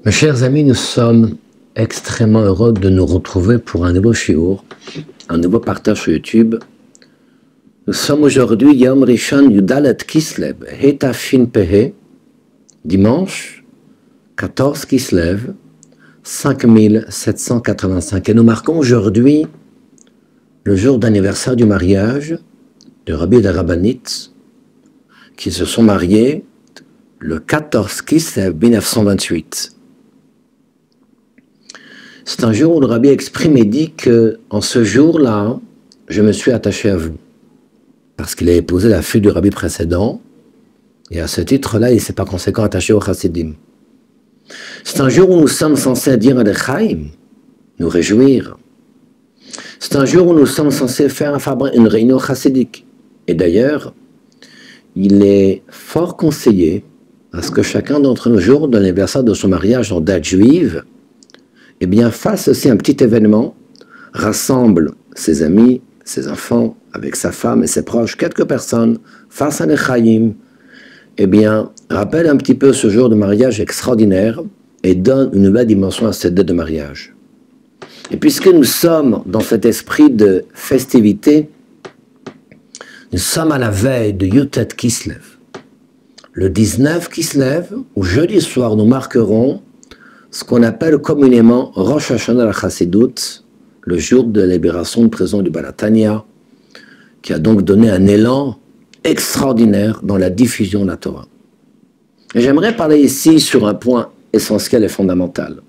Mes chers amis, nous sommes extrêmement heureux de nous retrouver pour un nouveau shiur, un nouveau partage sur YouTube. Nous sommes aujourd'hui Yom Rishon Yudalet Kislev, Hetafshin Pehe, dimanche 14 Kislev, 5785. Et nous marquons aujourd'hui le jour d'anniversaire du mariage de Rabbi et de Rabbanit qui se sont mariés le 14 Kislev 1928. C'est un jour où le Rabbi exprime et dit que en ce jour-là, je me suis attaché à vous. Parce qu'il a épousé la fille du Rabbi précédent, et à ce titre-là, il s'est par conséquent attaché au Chassidim. C'est un jour où nous sommes censés dire à l'Echaim, nous réjouir. C'est un jour où nous sommes censés faire une réunion chassidique. Et d'ailleurs, il est fort conseillé à ce que chacun d'entre nous, jour de l'anniversaire de son mariage en date juive, eh bien, fasse aussi un petit événement, rassemble ses amis, ses enfants, avec sa femme et ses proches, quelques personnes, fasse un Echaim, eh bien, rappelle un petit peu ce jour de mariage extraordinaire et donne une nouvelle dimension à cette date de mariage. Et puisque nous sommes dans cet esprit de festivité, nous sommes à la veille de Yutet Kislev. Le 19 Kislev, où jeudi soir nous marquerons ce qu'on appelle communément Rosh Hashanah la Chassidut, le jour de la libération de prison du Baal HaTanya, qui a donc donné un élan extraordinaire dans la diffusion de la Torah. Et j'aimerais parler ici sur un point essentiel et fondamental.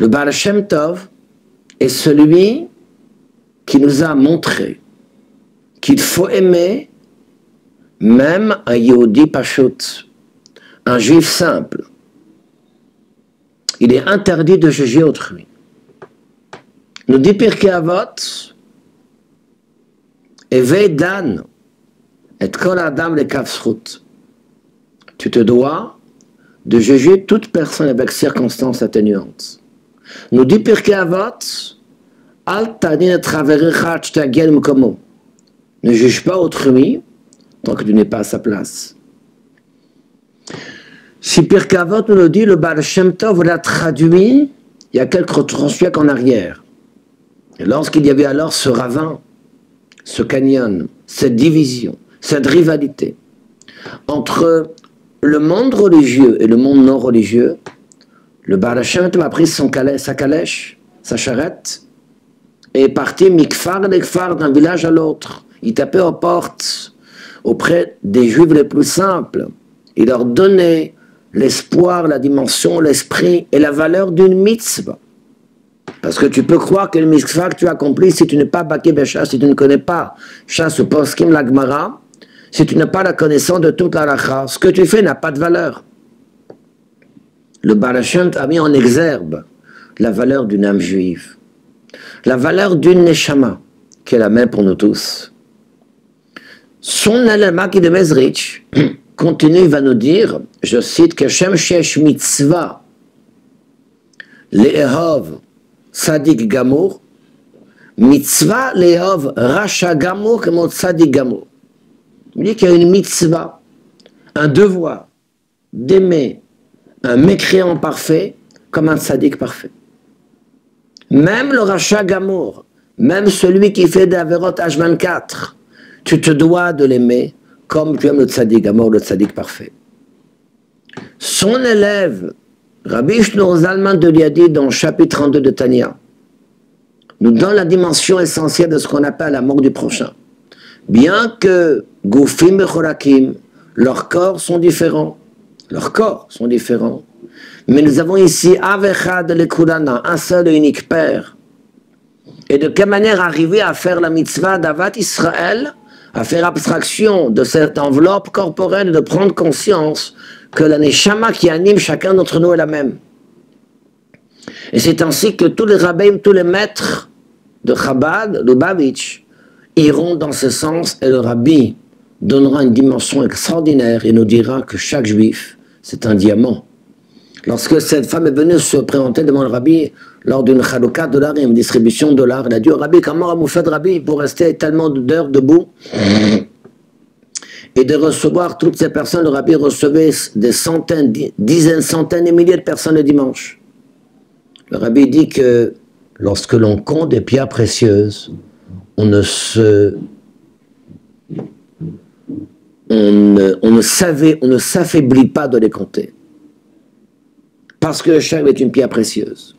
Le Baal Shem Tov est celui qui nous a montré qu'il faut aimer même un Yehudi Pashut, un juif simple. Il est interdit de juger autrui. Nous dit Pirkei Avot, Evei Dan, et kol adam lekav zchut. Tu te dois de juger toute personne avec circonstances atténuantes. Nous dit Pirkei Avot, Al tanin et chaverecha ad shetagia lemkomo. Ne juge pas autrui tant que tu n'es pas à sa place. Si Pirkei Avot nous le dit, le Baal Shem Tov l'a traduit il y a quelques 30 siècles en arrière. Et lorsqu'il y avait alors ce ravin, ce canyon, cette division, cette rivalité entre le monde religieux et le monde non religieux, le Baal Shem Tov a pris sa calèche, sa charrette, et est parti mikfar lekfar d'un village à l'autre. Il tapait aux portes auprès des Juifs les plus simples. Il leur donnait l'espoir, la dimension, l'esprit et la valeur d'une mitzvah. Parce que tu peux croire que le mitzvah que tu accomplis, si tu n'es pas Baki Besha, si tu ne connais pas Shas ou Poskim la Gemara, si tu n'as pas la connaissance de toute la halakha, ce que tu fais n'a pas de valeur. Le Baal Shem Tov a mis en exergue la valeur d'une âme juive, la valeur d'une neshama, qui est la même pour nous tous. Son élément qui de Mezrich continue, il va nous dire, je cite, que Shem Shesh Mitzvah Le'ehov Tzadik Gamour, Mitzvah Le'ehov Rasha Gamour comme Tzadik Gamour. Il dit qu'il y a une mitzvah, un devoir d'aimer un mécréant parfait comme un Tzadik parfait. Même le Rasha Gamour, même celui qui fait des Averot H24, tu te dois de l'aimer comme tu aimes le Tzadik Gamour, le Tzadik parfait. Son élève, Rabbi Shneur Zalman de Liadi, dans le chapitre 32 de Tanya, nous donne la dimension essentielle de ce qu'on appelle l'amour du prochain. Bien que Goufim et Chorakim, leurs corps sont différents, mais nous avons ici Avechad Lekulana, un seul et unique Père. Et de quelle manière arriver à faire la mitzvah d'Avat Israël, à faire abstraction de cette enveloppe corporelle et de prendre conscience que la neshama qui anime chacun d'entre nous est la même. Et c'est ainsi que tous les rabbins, tous les maîtres de Chabad, Lubavitch, iront dans ce sens, et le rabbi donnera une dimension extraordinaire et nous dira que chaque juif, c'est un diamant. Lorsque cette femme est venue se présenter devant le rabbi lors d'une chalukah de l'art et une distribution de l'art, elle a dit au rabbi, comment vous faites, rabbi, pour rester tellement d'heures debout et de recevoir toutes ces personnes? Le rabbi recevait des centaines, dizaines, centaines et milliers de personnes le dimanche. Le rabbi dit que lorsque l'on compte des pierres précieuses, on ne s'affaiblit pas de les compter. Parce que chaque est une pierre précieuse.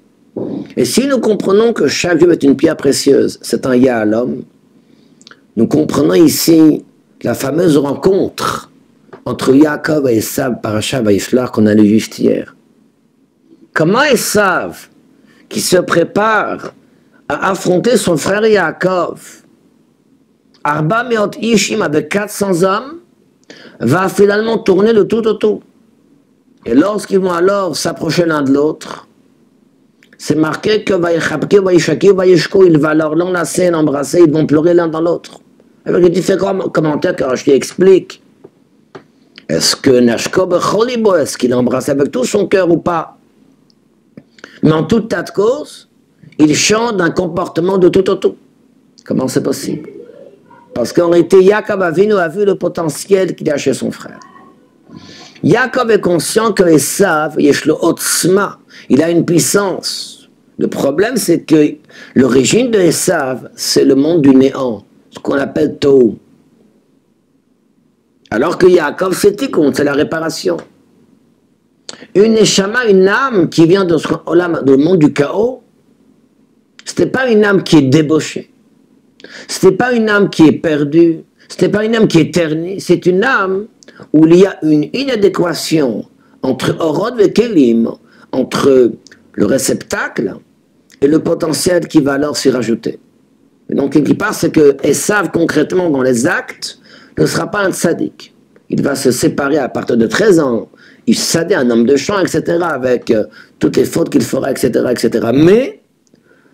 Et si nous comprenons que chaque juif est une pierre précieuse, c'est un ya à l'homme, nous comprenons ici la fameuse rencontre entre Yaakov et Esav, Parashat Vayishlach, qu'on a lu juste hier. Comment Esav, qui se prépare à affronter son frère Yaakov, Arba Meot Ishim avec 400 hommes, va finalement tourner le tout au tout. Et lorsqu'ils vont alors s'approcher l'un de l'autre, c'est marqué que il va alors l'enlacer, l'embrasser, ils vont pleurer l'un dans l'autre. Avec les différents commentaires que Rashi explique. Est-ce que Nashko Becholibo, est-ce qu'il embrasse avec tout son cœur ou pas? Mais en toute tas de cause, il chante d'un comportement de tout au tout. Comment c'est possible? Parce qu'en réalité, Yaakov Avinu a vu le potentiel qu'il a chez son frère. Yaakov est conscient que Esav, Yeshlo Otzma, il a une puissance. Le problème, c'est que l'origine de Esav, c'est le monde du néant, ce qu'on appelle Tohu. Alors que Yaakov, c'est Tikkun, c'est la réparation. Une Neshama, une âme qui vient de le monde du chaos, ce n'est pas une âme qui est débauchée. Ce n'est pas une âme qui est perdue. Ce n'est pas une âme qui est ternie. C'est une âme où il y a une inadéquation entre Orod et Kelim, entre le réceptacle et le potentiel qui va alors s'y rajouter. Et donc, quelque part, c'est que Esav, concrètement, dans les actes, ne sera pas un tzaddik. Il va se séparer à partir de 13 ans. Il s'adait un homme de champ, etc., avec toutes les fautes qu'il fera, etc., etc. Mais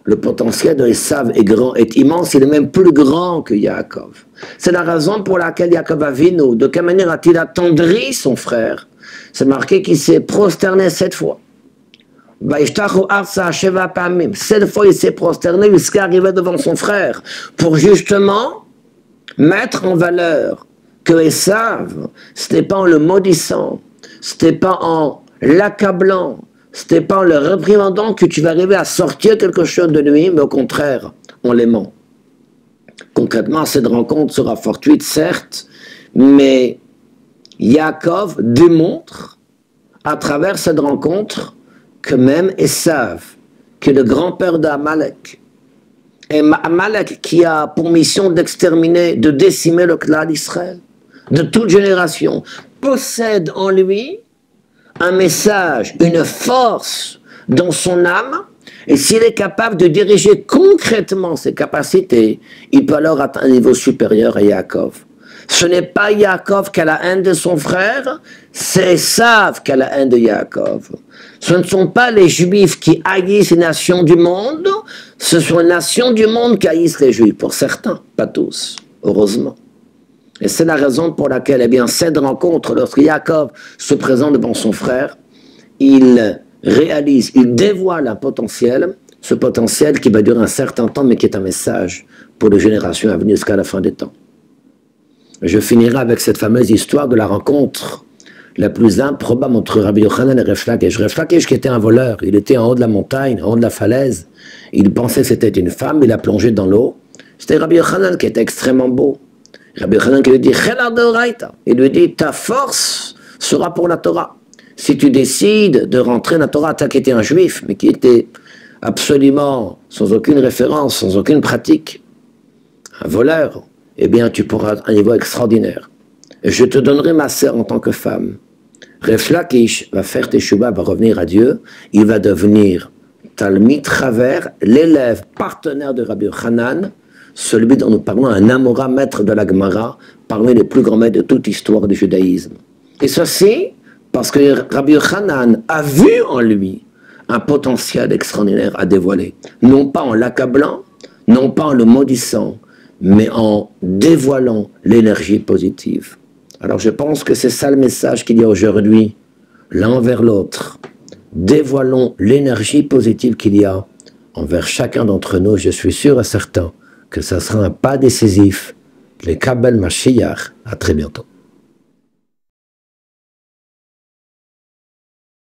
le potentiel de Esav est grand, est immense, il est même plus grand que Yaakov. C'est la raison pour laquelle Yaakov Avinu, de quelle manière a-t-il attendri son frère? C'est marqué qu'il s'est prosterné 7 fois. 7 fois il s'est prosterné jusqu'à arriver devant son frère, pour justement mettre en valeur que Esav, ce n'est pas en le maudissant, ce n'est pas en l'accablant, ce n'est pas en le réprimandant que tu vas arriver à sortir quelque chose de lui, mais au contraire, en l'aimant. Concrètement, cette rencontre sera fortuite, certes, mais Yaakov démontre, à travers cette rencontre, que même Esav, qui est le grand-père d'Amalek, et Amalek qui a pour mission d'exterminer, de décimer le clan d'Israël, de toute génération, possède en lui un message, une force dans son âme, et s'il est capable de diriger concrètement ses capacités, il peut alors atteindre un niveau supérieur à Yaakov. Ce n'est pas Yaakov qui a la haine de son frère, c'est Esav qui a la haine de Yaakov. Ce ne sont pas les Juifs qui haïssent les nations du monde, ce sont les nations du monde qui haïssent les Juifs, pour certains, pas tous, heureusement. Et c'est la raison pour laquelle, eh bien, cette rencontre, lorsque Yaakov se présente devant son frère, il réalise, il dévoile un potentiel, ce potentiel qui va durer un certain temps, mais qui est un message pour les générations à venir jusqu'à la fin des temps. Je finirai avec cette fameuse histoire de la rencontre la plus improbable entre Rabbi Yochanan et Resh Lakish. Resh Lakish, qui était un voleur, il était en haut de la montagne, en haut de la falaise, il pensait que c'était une femme, il a plongé dans l'eau. C'était Rabbi Yochanan qui était extrêmement beau. Rabbi Yochanan qui lui dit, il lui dit, ta force sera pour la Torah. Si tu décides de rentrer dans la Torah, toi qui étais un juif, mais qui était absolument sans aucune référence, sans aucune pratique, un voleur, eh bien tu pourras un niveau extraordinaire. Et je te donnerai ma sœur en tant que femme. Resh Lakish va faire teshuva, va revenir à Dieu, il va devenir Talmid Chaver, l'élève partenaire de Rabbi Yochanan, celui dont nous parlons, un Amora, maître de la Gemara, parmi les plus grands maîtres de toute l'histoire du judaïsme. Et ceci, parce que Rabbi Yochanan a vu en lui un potentiel extraordinaire à dévoiler. Non pas en l'accablant, non pas en le maudissant, mais en dévoilant l'énergie positive. Alors je pense que c'est ça le message qu'il y a aujourd'hui, l'un vers l'autre. dévoilons l'énergie positive qu'il y a envers chacun d'entre nous. Je suis sûr et certain que ça sera un pas décisif. Les Kabel Mashiach. À très bientôt.